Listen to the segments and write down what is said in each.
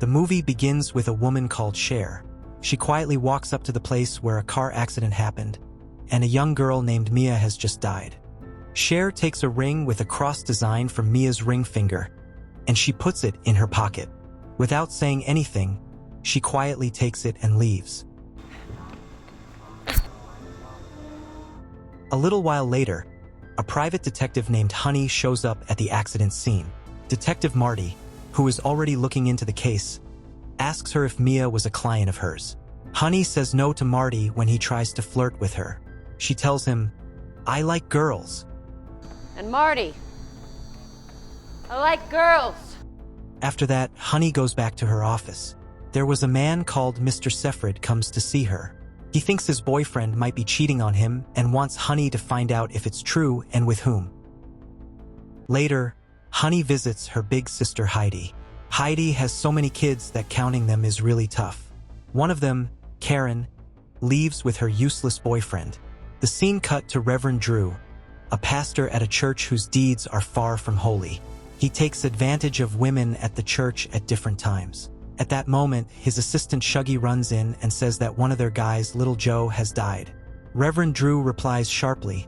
The movie begins with a woman called Cher. She quietly walks up to the place where a car accident happened, and a young girl named Mia has just died. Cher takes a ring with a cross design from Mia's ring finger, and she puts it in her pocket. Without saying anything, she quietly takes it and leaves. A little while later, a private detective named Honey shows up at the accident scene. Detective Marty, who is already looking into the case, asks her if Mia was a client of hers. Honey says no to Marty when he tries to flirt with her. She tells him, "I like girls." And Marty, I like girls. After that, Honey goes back to her office. There was a man called Mr. Seffred comes to see her. He thinks his boyfriend might be cheating on him and wants Honey to find out if it's true and with whom. Later, Honey visits her big sister Heidi. Heidi has so many kids that counting them is really tough. One of them, Karen, leaves with her useless boyfriend. The scene cut to Reverend Drew, a pastor at a church whose deeds are far from holy. He takes advantage of women at the church at different times. At that moment, his assistant Shuggy runs in and says that one of their guys, Little Joe, has died. Reverend Drew replies sharply,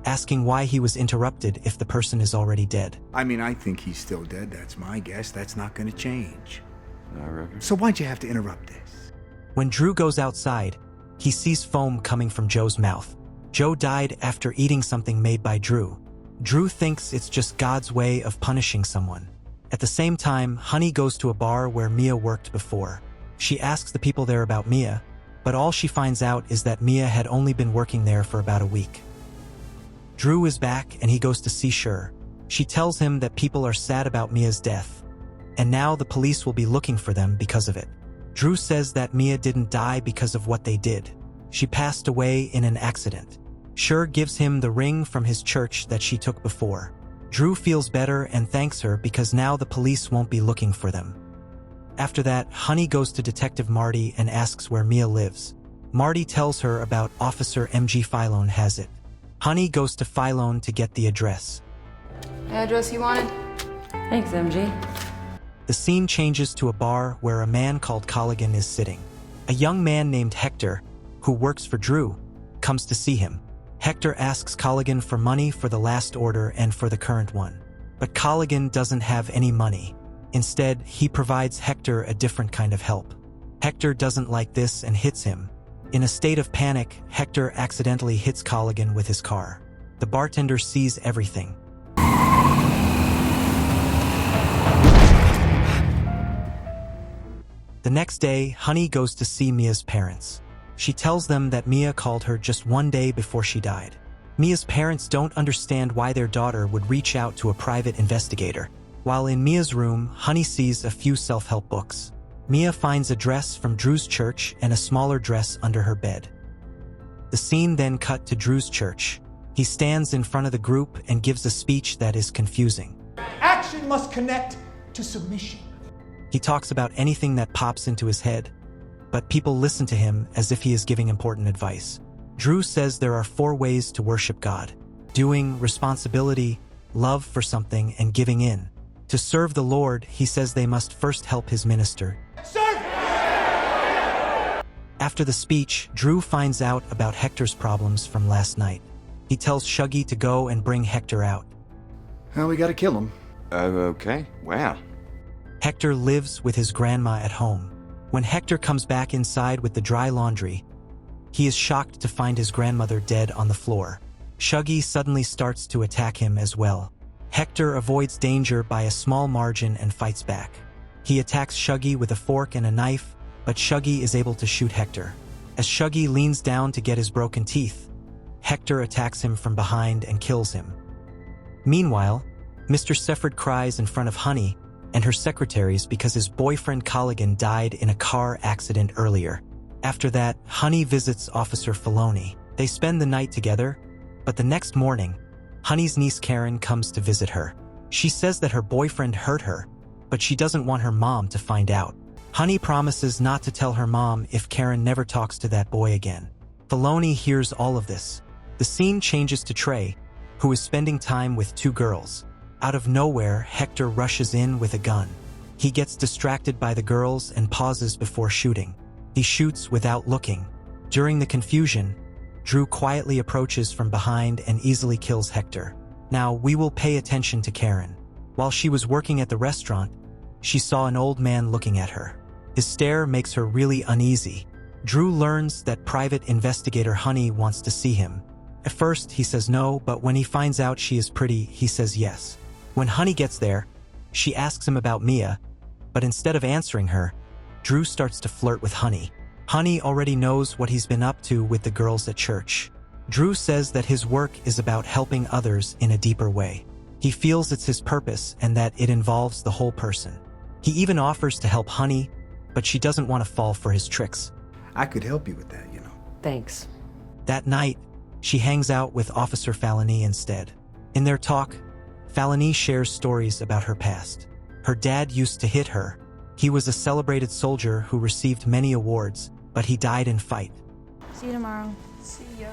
asking why he was interrupted if the person is already dead. I think he's still dead. That's my guess. That's not going to change. Reverend. So why'd you have to interrupt this? When Drew goes outside, he sees foam coming from Joe's mouth. Joe died after eating something made by Drew. Drew thinks it's just God's way of punishing someone. At the same time, Honey goes to a bar where Mia worked before. She asks the people there about Mia, but all she finds out is that Mia had only been working there for about a week. Drew is back and he goes to see Cher. She tells him that people are sad about Mia's death, and now the police will be looking for them because of it. Drew says that Mia didn't die because of what they did. She passed away in an accident. Cher gives him the ring from his church that she took before. Drew feels better and thanks her because now the police won't be looking for them. After that, Honey goes to Detective Marty and asks where Mia lives. Marty tells her about Officer MG Philone has it. Honey goes to Philone to get the address. Address you wanted? Thanks, MG. The scene changes to a bar where a man called Colligan is sitting. A young man named Hector, who works for Drew, comes to see him. Hector asks Colligan for money for the last order and for the current one. But Colligan doesn't have any money. Instead, he provides Hector a different kind of help. Hector doesn't like this and hits him. In a state of panic, Hector accidentally hits Colligan with his car. The bartender sees everything. The next day, Honey goes to see Mia's parents. She tells them that Mia called her just one day before she died. Mia's parents don't understand why their daughter would reach out to a private investigator. While in Mia's room, Honey sees a few self-help books. Mia finds a dress from Drew's church and a smaller dress under her bed. The scene then cut to Drew's church. He stands in front of the group and gives a speech that is confusing. Action must connect to submission. He talks about anything that pops into his head, but people listen to him as if he is giving important advice. Drew says there are 4 ways to worship God: doing, responsibility, love for something, and giving in. To serve the Lord, he says they must first help his minister. Serve! After the speech, Drew finds out about Hector's problems from last night. He tells Shuggy to go and bring Hector out. Well, we gotta kill him. Okay. Wow. Hector lives with his grandma at home. When Hector comes back inside with the dry laundry, he is shocked to find his grandmother dead on the floor. Shuggy suddenly starts to attack him as well. Hector avoids danger by a small margin and fights back. He attacks Shuggy with a fork and a knife, but Shuggy is able to shoot Hector. As Shuggy leans down to get his broken teeth, Hector attacks him from behind and kills him. Meanwhile, Mr. Seffred cries in front of Honey and her secretaries because his boyfriend Colligan died in a car accident earlier. After that, Honey visits Officer Philone. They spend the night together, but the next morning, Honey's niece Karen comes to visit her. She says that her boyfriend hurt her, but she doesn't want her mom to find out. Honey promises not to tell her mom if Karen never talks to that boy again. Philone hears all of this. The scene changes to Trey, who is spending time with 2 girls. Out of nowhere, Hector rushes in with a gun. He gets distracted by the girls and pauses before shooting. He shoots without looking. During the confusion, Drew quietly approaches from behind and easily kills Hector. Now, we will pay attention to Karen. While she was working at the restaurant, she saw an old man looking at her. His stare makes her really uneasy. Drew learns that private investigator Honey wants to see him. At first, he says no, but when he finds out she is pretty, he says yes. When Honey gets there, she asks him about Mia, but instead of answering her, Drew starts to flirt with Honey. Honey already knows what he's been up to with the girls at church. Drew says that his work is about helping others in a deeper way. He feels it's his purpose and that it involves the whole person. He even offers to help Honey, but she doesn't want to fall for his tricks. I could help you with that, you know. Thanks. That night, she hangs out with Officer Falani instead. In their talk, Falani shares stories about her past. Her dad used to hit her. He was a celebrated soldier who received many awards, but he died in fight. See you tomorrow. See ya.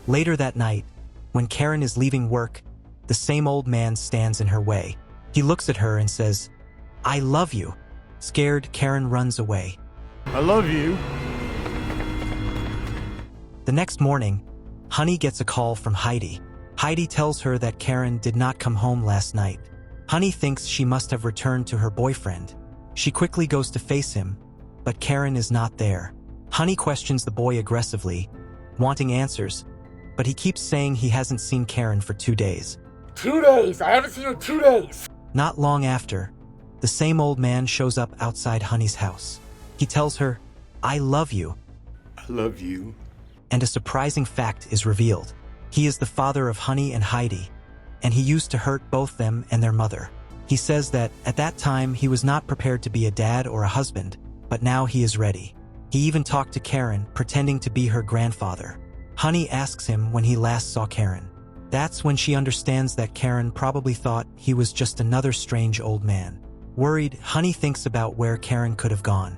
Later that night, when Karen is leaving work, the same old man stands in her way. He looks at her and says, "I love you." Scared, Karen runs away. I love you. The next morning, Honey gets a call from Heidi. Heidi tells her that Karen did not come home last night. Honey thinks she must have returned to her boyfriend. She quickly goes to face him, but Karen is not there. Honey questions the boy aggressively, wanting answers, but he keeps saying he hasn't seen Karen for 2 days. 2 days! I haven't seen her 2 days! Not long after, the same old man shows up outside Honey's house. He tells her, "I love you," I love you. and a surprising fact is revealed. He is the father of Honey and Heidi, and he used to hurt both them and their mother. He says that, at that time, he was not prepared to be a dad or a husband, but now he is ready. He even talked to Karen, pretending to be her grandfather. Honey asks him when he last saw Karen. That's when she understands that Karen probably thought he was just another strange old man. Worried, Honey thinks about where Karen could have gone.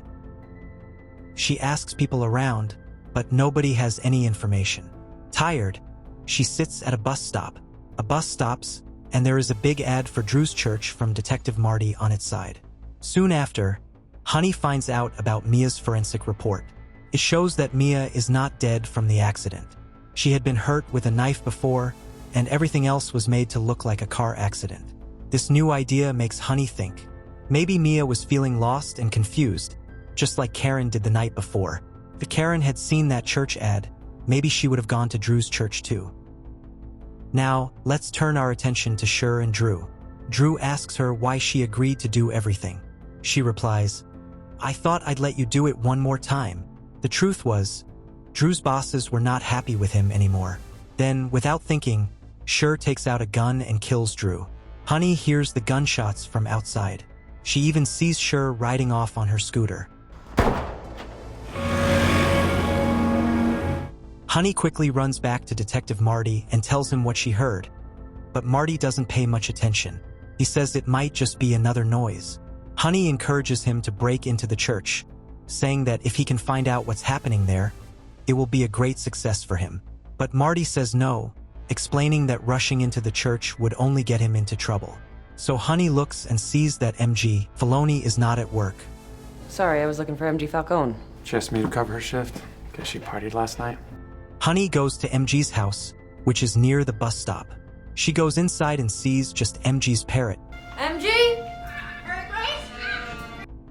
She asks people around, but nobody has any information. Tired, she sits at a bus stop. A bus stops, and there is a big ad for Drew's church from Detective Marty on its side. Soon after, Honey finds out about Mia's forensic report. It shows that Mia is not dead from the accident. She had been hurt with a knife before, and everything else was made to look like a car accident. This new idea makes Honey think. Maybe Mia was feeling lost and confused, just like Karen did the night before. If Karen had seen that church ad, maybe she would have gone to Drew's church too. Now, let's turn our attention to Cher and Drew. Drew asks her why she agreed to do everything. She replies, "I thought I'd let you do it one more time." The truth was, Drew's bosses were not happy with him anymore. Then, without thinking, Cher takes out a gun and kills Drew. Honey hears the gunshots from outside. She even sees Cher riding off on her scooter. Honey quickly runs back to Detective Marty and tells him what she heard, but Marty doesn't pay much attention. He says it might just be another noise. Honey encourages him to break into the church, saying that if he can find out what's happening there, it will be a great success for him. But Marty says no, explaining that rushing into the church would only get him into trouble. So Honey looks and sees that MG Filoni is not at work. Sorry, I was looking for MG Falcone. She asked me to cover her shift. Guess she partied last night. Honey goes to MG's house, which is near the bus stop. She goes inside and sees just MG's parrot. MG?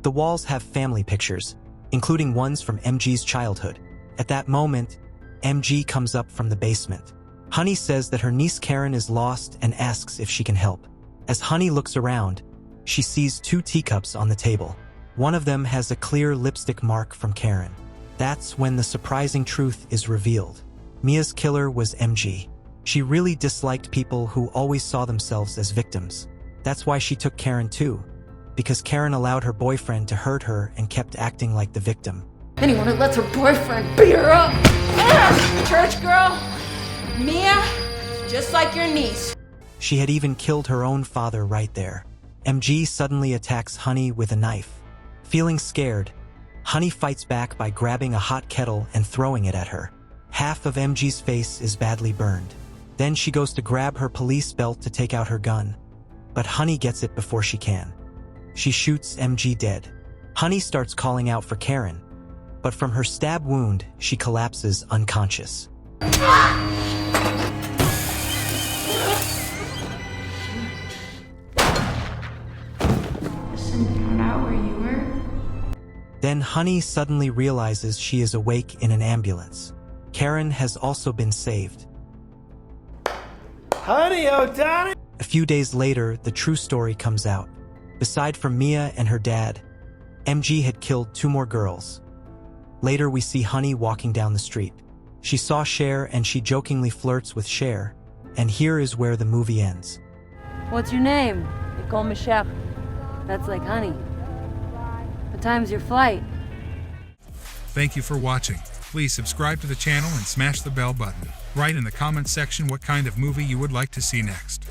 The walls have family pictures, including ones from MG's childhood. At that moment, MG comes up from the basement. Honey says that her niece Karen is lost and asks if she can help. As Honey looks around, she sees 2 teacups on the table. One of them has a clear lipstick mark from Karen. That's when the surprising truth is revealed. Mia's killer was MG. She really disliked people who always saw themselves as victims. That's why she took Karen too, because Karen allowed her boyfriend to hurt her and kept acting like the victim. Anyone who lets her boyfriend beat her up. Church girl, Mia, just like your niece. She had even killed her own father right there. MG suddenly attacks Honey with a knife. Feeling scared, Honey fights back by grabbing a hot kettle and throwing it at her. Half of MG's face is badly burned. Then she goes to grab her police belt to take out her gun, but Honey gets it before she can. She shoots MG dead. Honey starts calling out for Karen, but from her stab wound, she collapses unconscious. Found out where you were? Then Honey suddenly realizes she is awake in an ambulance. Karen has also been saved. Honey, O'Donnell! A few days later, the true story comes out. Aside from Mia and her dad, MG had killed 2 more girls. Later, we see Honey walking down the street. She saw Cher and she jokingly flirts with Cher. And here is where the movie ends. What's your name? They call me Chef. That's like honey. What time's your flight? Thank you for watching. Please subscribe to the channel and smash the bell button. Write in the comments section what kind of movie you would like to see next.